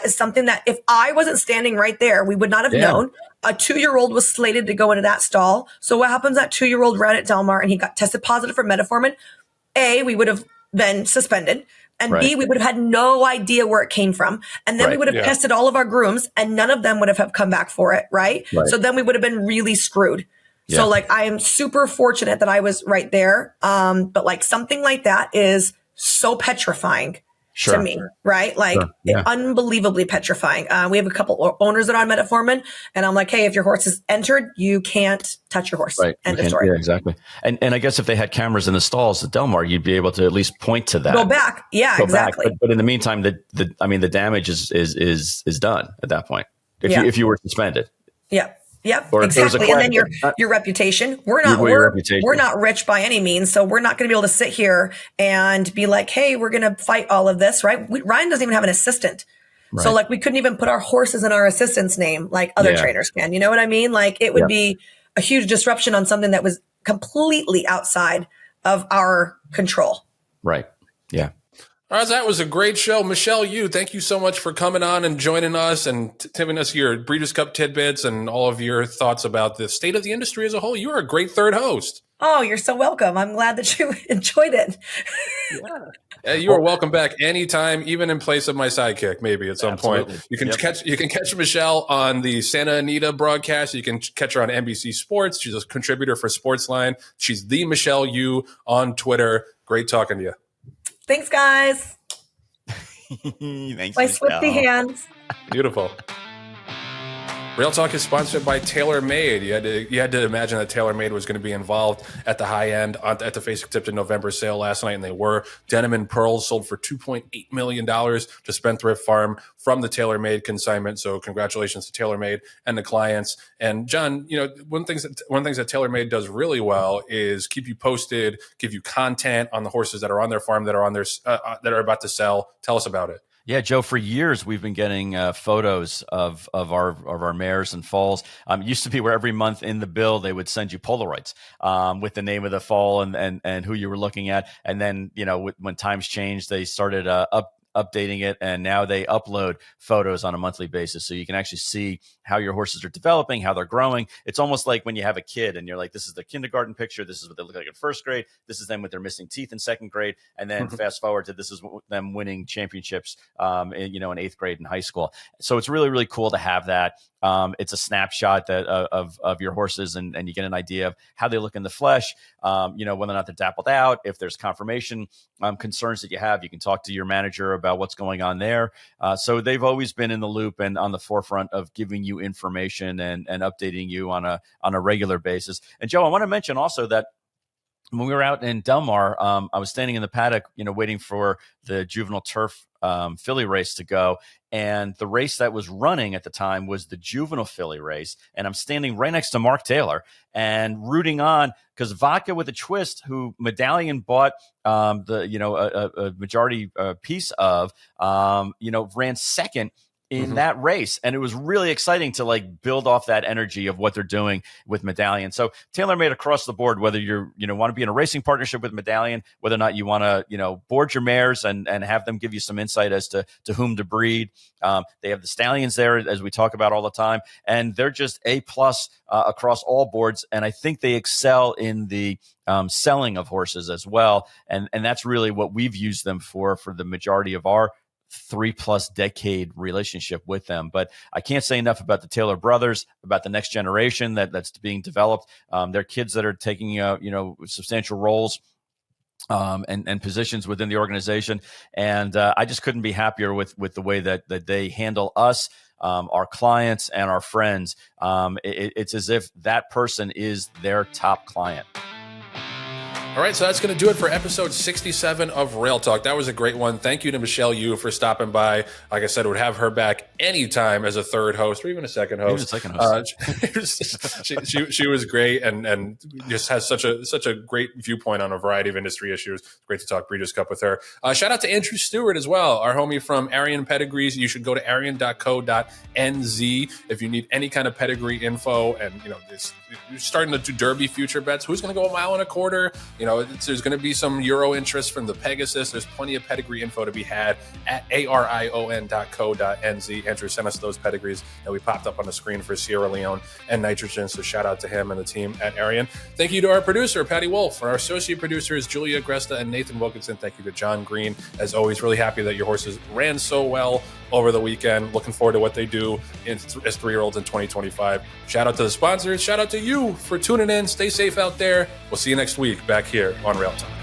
is something that if I wasn't standing right there, we would not have known. A 2-year-old was slated to go into that stall. So what happens? That 2-year-old ran at Del Mar and he got tested positive for metformin. A, we would have been suspended. And B, we would have had no idea where it came from. And then we would have tested all of our grooms, and none of them would have come back for it. Right. So then we would have been really screwed. Yeah. So I am super fortunate that I was right there. But something like that is so petrifying. To me, right? Unbelievably petrifying. We have a couple owners that are on metformin, and I'm like, hey, if your horse is entered, you can't touch your horse. Right. End of story. Yeah, exactly. And I guess if they had cameras in the stalls at Del Mar, you'd be able to at least point to that. Go back. Yeah, exactly. But in the meantime, the damage is done at that point. If you were suspended. Yeah. Yep, or exactly. And then your reputation. We're not rich by any means, so we're not going to be able to sit here and be like, hey, we're going to fight all of this, right? Ryan doesn't even have an assistant. Right. So we couldn't even put our horses in our assistant's name like other trainers can. You know what I mean? It would be a huge disruption on something that was completely outside of our control. Right. Yeah. All right, that was a great show. Michelle Yu, thank you so much for coming on and joining us and giving us your Breeders' Cup tidbits and all of your thoughts about the state of the industry as a whole. You are a great third host. Oh, you're so welcome. I'm glad that you enjoyed it. You are welcome back anytime, even in place of my sidekick, maybe at some point. You can catch Michelle on the Santa Anita broadcast. You can catch her on NBC Sports. She's a contributor for Sportsline. She's the Michelle Yu on Twitter. Great talking to you. Thanks, guys. Thanks, my swifty hands. Beautiful. Real Talk is sponsored by TaylorMade. You had to imagine that TaylorMade was going to be involved at the high end at the Fasig-Tipton November sale last night, and they were. Denim and Pearls sold for $2.8 million to Spendthrift Farm from the TaylorMade consignment. So congratulations to TaylorMade and the clients. And John, one thing that TaylorMade does really well is keep you posted, give you content on the horses that are on their farm, that are on their that are about to sell. Tell us about it. Yeah, Joe, for years we've been getting photos of our mares and foals. It used to be where every month in the bill they would send you Polaroids with the name of the foal and who you were looking at. And then, when times changed, they started updating it, and now they upload photos on a monthly basis, so you can actually see how your horses are developing, how they're growing. It's almost like when you have a kid and you're like, this is the kindergarten picture, this is what they look like in first grade, this is them with their missing teeth in second grade, and then fast forward to this is them winning championships in eighth grade in high school. So it's really, really cool to have that. It's a snapshot of your horses, and you get an idea of how they look in the flesh, whether or not they're dappled out. If there's confirmation concerns that you have, you can talk to your manager about what's going on there. So they've always been in the loop and on the forefront of giving you information and updating you on a regular basis. And Joe, I want to mention also that when we were out in Del Mar, I was standing in the paddock, waiting for the juvenile turf filly race to go. And the race that was running at the time was the juvenile filly race. And I'm standing right next to Mark Taylor and rooting on, because Vodka with a Twist, who Medallion bought a majority piece of, ran second in that race. And it was really exciting to build off that energy of what they're doing with Medallion. So TaylorMade across the board, whether you want to be in a racing partnership with Medallion, whether or not you want to, board your mares and have them give you some insight as to whom to breed. They have the stallions there, as we talk about all the time, and they're just A+ across all boards. And I think they excel in the selling of horses as well. And that's really what we've used them for the majority of our 3+ decade relationship with them. But I can't say enough about the Taylor brothers, about the next generation that's being developed. They're kids that are taking substantial roles and positions within the organization. And I just couldn't be happier with the way that they handle us, our clients, and our friends. It's as if that person is their top client. All right, so that's going to do it for episode 67 of Rail Talk. That was a great one. Thank you to Michelle Yu for stopping by. Like I said, would have her back anytime as a third host or even a second host. She was great and just has such a great viewpoint on a variety of industry issues. It's great to talk Breeders' Cup with her. Shout out to Andrew Stewart as well, our homie from Arian Pedigrees. You should go to arian.co.nz if you need any kind of pedigree info. And you're starting to do Derby future bets. Who's going to go 1.25 miles? There's going to be some Euro interest from the Pegasus. There's plenty of pedigree info to be had at arion.co.nz. Andrew sent us those pedigrees that we popped up on the screen for Sierra Leone and Nitrogen. So shout out to him and the team at Arian. Thank you to our producer, Patty Wolf. Our associate producers, Julia Gresta and Nathan Wilkinson. Thank you to Jon Green. As always, really happy that your horses ran so well over the weekend. Looking forward to what they do as 3-year-olds in 2025. Shout out to the sponsors. Shout out to you for tuning in. Stay safe out there. We'll see you next week back here on Rail Talk.